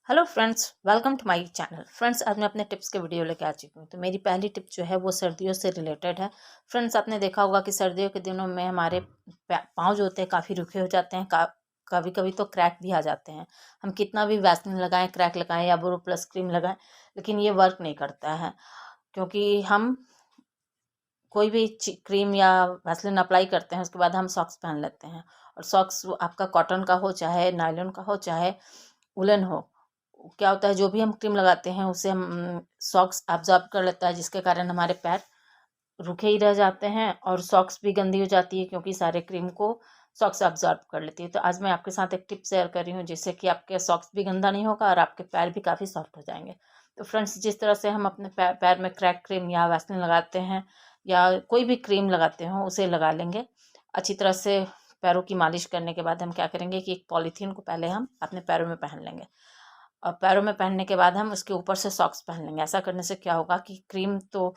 Hello friends, welcome to my channel. Friends, आज मैं अपने टिप्स के वीडियो लेके आ चुकी हूँ। तो मेरी पहली टिप जो है वो सर्दियों से रिलेटेड है। फ्रेंड्स, आपने देखा होगा कि सर्दियों के दिनों में हमारे पाँव जो होते हैं काफ़ी रुखे हो जाते हैं, कभी कभी तो क्रैक भी आ जाते हैं। हम कितना भी वैसलीन लगाएं, क्रैक लगाएं या बोरो प्लस क्रीम लगाएं, लेकिन ये वर्क नहीं करता है। क्योंकि हम कोई भी क्रीम या वैसलीन अप्लाई करते हैं, उसके बाद हम सॉक्स पहन लेते हैं। और सॉक्स आपका कॉटन का हो, चाहे नायलॉन का हो, चाहे वुलन हो, क्या होता है जो भी हम क्रीम लगाते हैं उसे हम सॉक्स अब्जॉर्ब कर लेता है, जिसके कारण हमारे पैर रुके ही रह जाते हैं और सॉक्स भी गंदी हो जाती है, क्योंकि सारे क्रीम को सॉक्स अब्जॉर्ब कर लेती है। तो आज मैं आपके साथ एक टिप शेयर कर रही हूँ, जिससे कि आपके सॉक्स भी गंदा नहीं होगा और आपके पैर भी काफ़ी सॉफ्ट हो जाएंगे। तो फ्रेंड्स, जिस तरह से हम अपने पैर में क्रैक क्रीम या वैसलीन लगाते हैं या कोई भी क्रीम लगाते हो, उसे लगा लेंगे अच्छी तरह से। पैरों की मालिश करने के बाद हम क्या करेंगे कि एक पॉलीथीन को पहले हम अपने पैरों में पहन लेंगे, और पैरों में पहनने के बाद हम उसके ऊपर से सॉक्स पहन लेंगे। ऐसा करने से क्या होगा कि क्रीम तो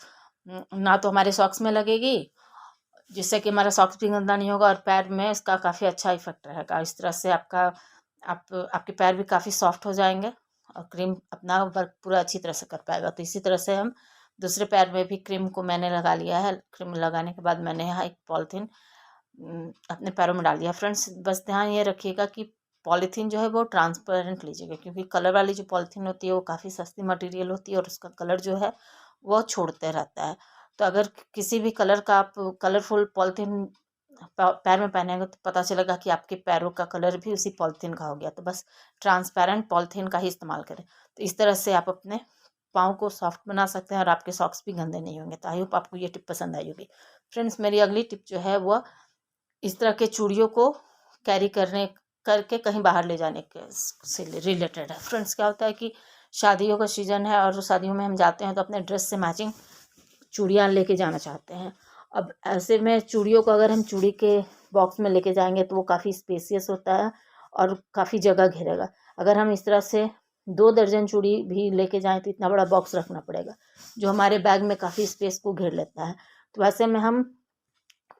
ना तो हमारे सॉक्स में लगेगी, जिससे कि हमारा सॉक्स भी गंदा नहीं होगा, और पैर में इसका काफ़ी अच्छा इफेक्ट रहेगा। इस तरह से आपके पैर भी काफ़ी सॉफ्ट हो जाएंगे और क्रीम अपना वर्क पूरा अच्छी तरह से कर पाएगा। तो इसी तरह से हम दूसरे पैर में भी क्रीम को मैंने लगा लिया है। क्रीम लगाने के बाद मैंने यहाँ एक पॉलीथीन अपने पैरों में डाल दिया। फ्रेंड्स, बस ध्यान ये रखिएगा कि पॉलीथीन जो है वो ट्रांसपेरेंट लीजिएगा, क्योंकि कलर वाली जो पॉलीथीन होती है वो काफ़ी सस्ती मटेरियल होती है और उसका कलर जो है वो छोड़ते रहता है। तो अगर किसी भी कलर का आप कलरफुल पॉलीथीन पैर में पहनेंगे तो पता चलेगा कि आपके पैरों का कलर भी उसी पॉलीथीन का हो गया। तो बस ट्रांसपेरेंट पॉलीथीन का ही इस्तेमाल करें। तो इस तरह से आप अपने पाँव को सॉफ्ट बना सकते हैं और आपके सॉक्स भी गंदे नहीं होंगे। तो आई होप आपको ये टिप पसंद आई होगी। फ्रेंड्स, मेरी अगली टिप जो है वो इस तरह के चूड़ियों को कैरी करने करके कहीं बाहर ले जाने के से रिलेटेड है। फ्रेंड्स, क्या होता है कि शादियों का सीज़न है और शादियों में हम जाते हैं तो अपने ड्रेस से मैचिंग चूड़ियाँ लेके जाना चाहते हैं। अब ऐसे में चूड़ियों को अगर हम चूड़ी के बॉक्स में लेके जाएंगे तो वो काफ़ी स्पेसियस होता है और काफ़ी जगह घेरेगा। अगर हम इस तरह से 2 दर्जन चूड़ी भी लेके जाएं तो इतना बड़ा बॉक्स रखना पड़ेगा, जो हमारे बैग में काफ़ी स्पेस को घेर लेता है। तो वैसे में हम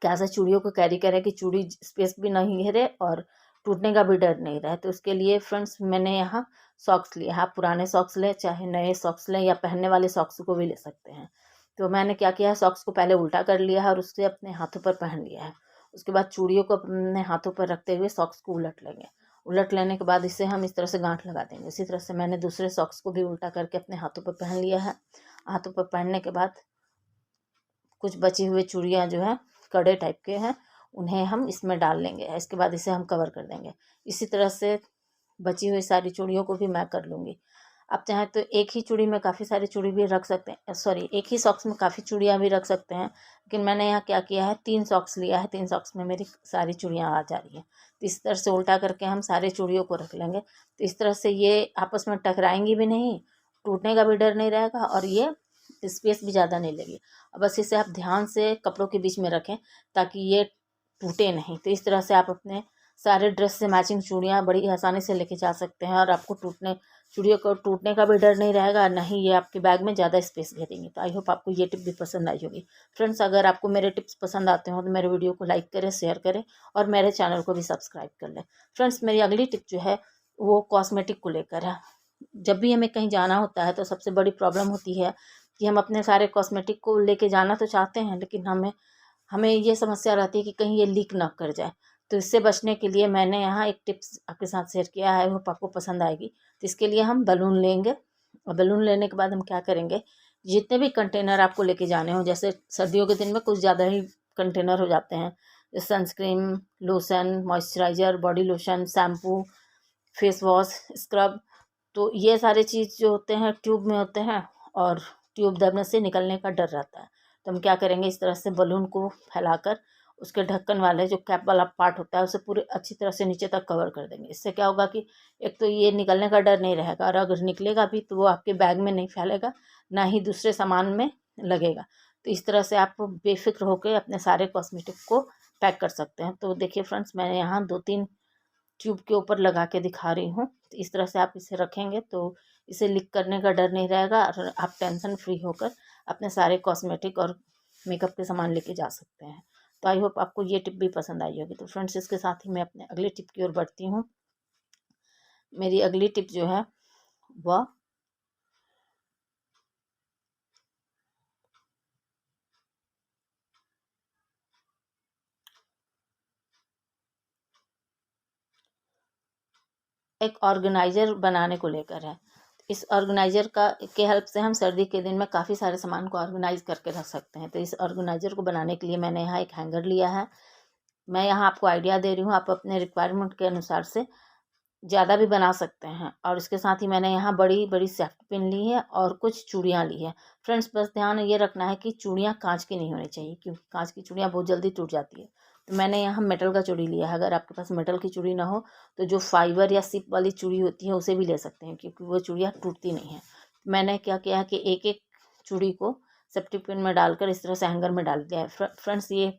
कैसे चूड़ियों को कैरी करें कि चूड़ी स्पेस भी नहीं घेरे और टूटने का भी डर नहीं रहे। तो उसके लिए फ्रेंड्स, मैंने यहाँ सॉक्स लिए। आप पुराने सॉक्स लें, चाहे नए सॉक्स लें, या पहनने वाले सॉक्स को भी ले सकते हैं। तो मैंने क्या किया है, सॉक्स को पहले उल्टा कर लिया है और उससे अपने हाथों पर पहन लिया है। उसके बाद चूड़ियों को अपने हाथों पर रखते हुए सॉक्स को उलट लेंगे। उलट लेने के बाद इसे हम इस तरह से गांठ लगा देंगे। इसी तरह से मैंने दूसरे सॉक्स को भी उल्टा करके अपने हाथों पर पहन लिया है। हाथों पर पहनने के बाद कुछ बची हुई चूड़ियाँ जो है कड़े टाइप के हैं, उन्हें हम इसमें डाल लेंगे। इसके बाद इसे हम कवर कर देंगे। इसी तरह से बची हुई सारी चूड़ियों को भी मैं कर लूँगी। आप चाहें तो एक ही चूड़ी में काफ़ी सारी चूड़ी भी रख सकते हैं, सॉरी, एक ही सॉक्स में काफ़ी चूड़ियाँ भी रख सकते हैं। लेकिन मैंने यहाँ क्या किया है, 3 सॉक्स लिया है। 3 सॉक्स में मेरी सारी चूड़ियाँ आ जा रही हैं। तो इस तरह से उल्टा करके हम सारे चूड़ियों को रख लेंगे। तो इस तरह से ये आपस में टकराएंगी भी नहीं, टूटने का भी डर नहीं रहेगा और ये स्पेस भी ज़्यादा नहीं लेगी। बस इसे आप ध्यान से कपड़ों के बीच में रखें ताकि ये टूटे नहीं। तो इस तरह से आप अपने सारे ड्रेस से मैचिंग चूड़ियाँ बड़ी आसानी से लेके जा सकते हैं और आपको चूड़ियों को टूटने का भी डर नहीं रहेगा, ना ही ये आपके बैग में ज़्यादा स्पेस घेरेंगे। तो आई होप आपको ये टिप भी पसंद आई होगी। फ्रेंड्स, अगर आपको मेरे टिप्स पसंद आते हो तो मेरे वीडियो को लाइक करें, शेयर करें और मेरे चैनल को भी सब्सक्राइब कर लें। फ्रेंड्स, मेरी अगली टिप जो है वो कॉस्मेटिक को लेकर है। जब भी हमें कहीं जाना होता है तो सबसे बड़ी प्रॉब्लम होती है कि हम अपने सारे कॉस्मेटिक को लेके जाना तो चाहते हैं, लेकिन हमें हमें ये समस्या रहती है कि कहीं ये लीक ना कर जाए। तो इससे बचने के लिए मैंने यहाँ एक टिप्स आपके साथ शेयर किया है, वो आपको पसंद आएगी। तो इसके लिए हम बलून लेंगे और बलून लेने के बाद हम क्या करेंगे, जितने भी कंटेनर आपको लेके जाने हो, जैसे सर्दियों के दिन में कुछ ज़्यादा ही कंटेनर हो जाते हैं, जैसे sunscreen, lotion, moisturiser, body lotion, shampoo, face wash, scrub, तो ये सारे चीज़ जो होते हैं ट्यूब में होते हैं और ट्यूब दबने से निकलने का डर रहता है। तो हम क्या करेंगे, इस तरह से बलून को फैलाकर उसके ढक्कन वाले जो कैप वाला पार्ट होता है उसे पूरे अच्छी तरह से नीचे तक कवर कर देंगे। इससे क्या होगा कि एक तो ये निकलने का डर नहीं रहेगा, और अगर निकलेगा भी तो वो आपके बैग में नहीं फैलेगा, ना ही दूसरे सामान में लगेगा। तो इस तरह से आप बेफिक्र होकर अपने सारे कॉस्मेटिक को पैक कर सकते हैं। तो देखिए फ्रेंड्स, मैंने यहाँ 2-3 ट्यूब के ऊपर लगा के दिखा रही हूँ। तो इस तरह से आप इसे रखेंगे तो इसे लीक करने का डर नहीं रहेगा और आप टेंशन फ्री होकर अपने सारे कॉस्मेटिक और मेकअप के सामान लेके जा सकते हैं। तो आई होप आपको ये टिप भी पसंद आई होगी। तो फ्रेंड्स, इसके साथ ही मैं अपने अगले टिप की ओर बढ़ती हूँ। मेरी अगली टिप जो है व एक ऑर्गेनाइज़र बनाने को लेकर है। इस ऑर्गेनाइज़र का के हेल्प से हम सर्दी के दिन में काफ़ी सारे सामान को ऑर्गेनाइज़ करके रख सकते हैं। तो इस ऑर्गेनाइज़र को बनाने के लिए मैंने यहाँ एक हैंगर लिया है। मैं यहाँ आपको आइडिया दे रही हूँ, आप अपने रिक्वायरमेंट के अनुसार से ज़्यादा भी बना सकते हैं। और इसके साथ ही मैंने यहाँ बड़ी बड़ी सेफ्टी पिन ली है और कुछ चूड़ियाँ ली है। फ्रेंड्स, बस ध्यान ये रखना है कि चूड़ियाँ कांच की नहीं होनी चाहिए, क्योंकि कांच की चूड़ियाँ बहुत जल्दी टूट जाती है। तो मैंने यहाँ मेटल का चूड़ी लिया है। अगर आपके पास मेटल की चूड़ी ना हो तो जो फाइबर या सिप वाली चूड़ी होती है उसे भी ले सकते हैं, क्योंकि वो चूड़ियाँ टूटती नहीं हैं। मैंने क्या किया है कि एक एक चूड़ी को सेफ्टी पिन में डालकर इस तरह से हैंगर में डाल दिया है। फ्रेंड्स, ये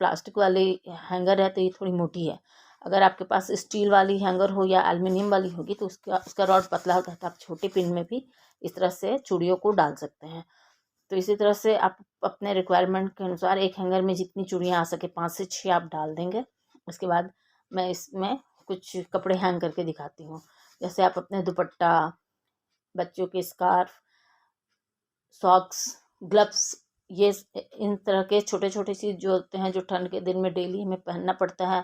प्लास्टिक वाली हैंगर है तो ये थोड़ी मोटी है। अगर आपके पास स्टील वाली हैंगर हो या एल्युमिनियम वाली होगी तो उसका रॉड पतला होता है, तो आप छोटे पिन में भी इस तरह से चूड़ियों को डाल सकते हैं। तो इसी तरह से आप अपने रिक्वायरमेंट के अनुसार एक हैंगर में जितनी चूड़ियाँ आ सके 5 से 6 आप डाल देंगे। उसके बाद मैं इसमें कुछ कपड़े हैंग करके दिखाती हूँ। जैसे आप अपने दुपट्टा, बच्चों के स्कार्फ, सॉक्स, ग्लव्स, ये इन तरह के छोटे छोटे चीज़ जो होते हैं जो ठंड के दिन में डेली हमें पहनना पड़ता है,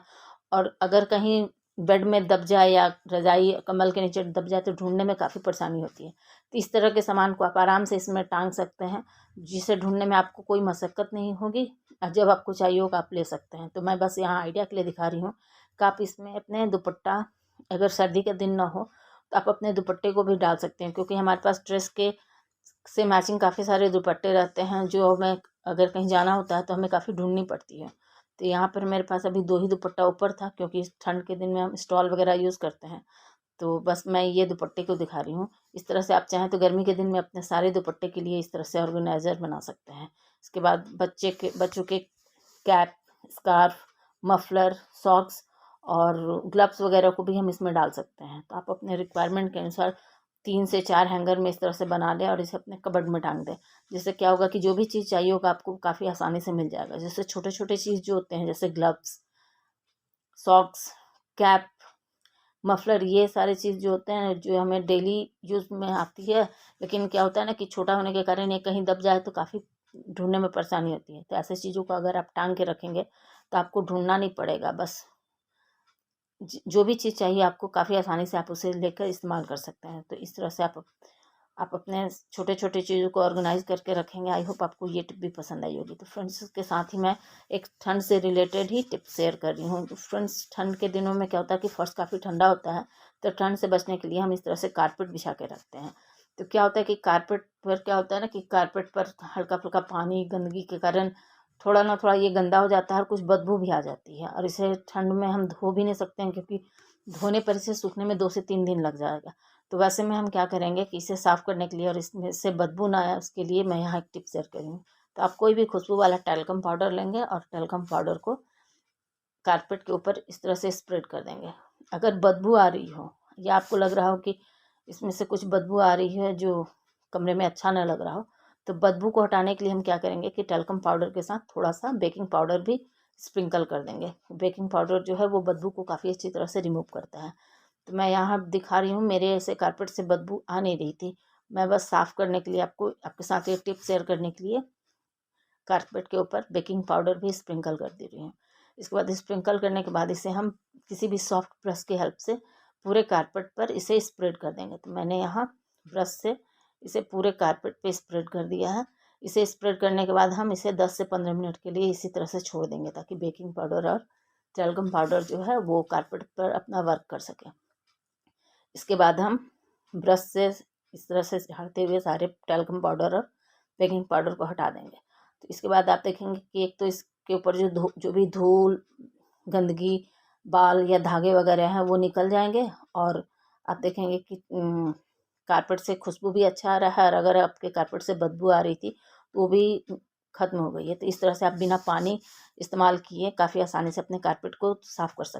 और अगर कहीं बेड में दब जाए या रजाई कम्बल के नीचे दब जाए तो ढूंढने में काफ़ी परेशानी होती है। तो इस तरह के सामान को आप आराम से इसमें टांग सकते हैं, जिसे ढूंढने में आपको कोई मशक्क़त नहीं होगी, और जब आपको चाहिए होगा आप ले सकते हैं। तो मैं बस यहाँ आइडिया के लिए दिखा रही हूँ कि आप इसमें अपने दुपट्टा, अगर सर्दी के दिन ना हो तो आप अपने दुपट्टे को भी डाल सकते हैं, क्योंकि हमारे पास ड्रेस के से मैचिंग काफ़ी सारे दुपट्टे रहते हैं जो हमें अगर कहीं जाना होता है तो हमें काफ़ी ढूंढनी पड़ती है। तो यहाँ पर मेरे पास अभी 2 ही दुपट्टा ऊपर था, क्योंकि इस ठंड के दिन में हम स्टॉल वगैरह यूज़ करते हैं। तो बस मैं ये दुपट्टे को दिखा रही हूँ। इस तरह से आप चाहें तो गर्मी के दिन में अपने सारे दुपट्टे के लिए इस तरह से ऑर्गेनाइज़र बना सकते हैं। इसके बाद बच्चों के कैप, स्कार्फ, मफलर, सॉक्स और ग्लव्स वगैरह को भी हम इसमें डाल सकते हैं। तो आप अपने रिक्वायरमेंट के अनुसार 3 से 4 हैंगर में इस तरह से बना लें और इसे अपने कबर्ड में टांग दें। जिससे क्या होगा कि जो भी चीज़ चाहिए होगा आपको काफ़ी आसानी से मिल जाएगा। जैसे छोटे छोटे चीज़ जो होते हैं, जैसे ग्लव्स, सॉक्स, कैप, मफलर, ये सारी चीज़ जो होते हैं जो हमें डेली यूज़ में आती है, लेकिन क्या होता है ना कि छोटा होने के कारण ये कहीं दब जाए तो काफ़ी ढूंढने में परेशानी होती है। तो ऐसे चीज़ों को अगर आप टांग के रखेंगे तो आपको ढूंढना नहीं पड़ेगा। बस जो भी चीज़ चाहिए आपको काफ़ी आसानी से आप उसे लेकर इस्तेमाल कर सकते हैं। तो इस तरह से आप अपने छोटे छोटे चीज़ों को ऑर्गेनाइज करके रखेंगे। आई होप आपको ये टिप भी पसंद आई होगी। तो फ्रेंड्स, इसके साथ ही मैं एक ठंड से रिलेटेड ही टिप शेयर कर रही हूँ। तो फ्रेंड्स, ठंड के दिनों में क्या होता है कि फर्श काफ़ी ठंडा होता है, तो ठंड से बचने के लिए हम इस तरह से कारपेट बिछा के रखते हैं। तो क्या होता है कि कारपेट पर क्या होता है ना कि कारपेट पर हल्का फुल्का पानी, गंदगी के कारण थोड़ा ना थोड़ा ये गंदा हो जाता है और कुछ बदबू भी आ जाती है, और इसे ठंड में हम धो भी नहीं सकते हैं, क्योंकि धोने पर इसे सूखने में 2 से 3 दिन लग जाएगा। तो वैसे में हम क्या करेंगे कि इसे साफ़ करने के लिए और इसमें से बदबू ना आए उसके लिए मैं यहाँ एक टिप शेयर कर रही हूँ। तो आप कोई भी खुशबू वाला टैल्कम पाउडर लेंगे और टैल्कम पाउडर को कारपेट के ऊपर इस तरह से स्प्रेड कर देंगे। अगर बदबू आ रही हो या आपको लग रहा हो कि इसमें से कुछ बदबू आ रही है जो कमरे में अच्छा ना लग रहा हो, तो बदबू को हटाने के लिए हम क्या करेंगे कि टैल्कम पाउडर के साथ थोड़ा सा बेकिंग पाउडर भी स्प्रिंकल कर देंगे। बेकिंग पाउडर जो है वो बदबू को काफ़ी अच्छी तरह से रिमूव करता है। तो मैं यहाँ दिखा रही हूँ, मेरे ऐसे कारपेट से बदबू आ नहीं रही थी। मैं बस साफ़ करने के लिए आपके साथ ये टिप शेयर करने के लिए कारपेट के ऊपर बेकिंग पाउडर भी स्प्रिंकल कर दे रही हूँ। इसके बाद स्प्रिंकल करने के बाद इसे हम किसी भी सॉफ्ट ब्रश की हेल्प से पूरे कारपेट पर इसे स्प्रेड कर देंगे। तो मैंने यहाँ ब्रश से इसे पूरे कारपेट पे स्प्रेड कर दिया है। इसे स्प्रेड करने के बाद हम इसे 10 से 15 मिनट के लिए इसी तरह से छोड़ देंगे, ताकि बेकिंग पाउडर और टैल्कम पाउडर जो है वो कारपेट पर अपना वर्क कर सके। इसके बाद हम ब्रश से इस तरह से झाड़ते हुए सारे टैल्कम पाउडर और बेकिंग पाउडर को हटा देंगे। तो इसके बाद आप देखेंगे कि एक तो इसके ऊपर जो भी धूल, गंदगी, बाल या धागे वगैरह हैं वो निकल जाएंगे, और आप देखेंगे कि कारपेट से खुशबू भी अच्छा आ रहा है, और अगर आपके कारपेट से बदबू आ रही थी तो वो भी ख़त्म हो गई है। तो इस तरह से आप बिना पानी इस्तेमाल किए काफ़ी आसानी से अपने कारपेट को साफ़ कर सकते हैं।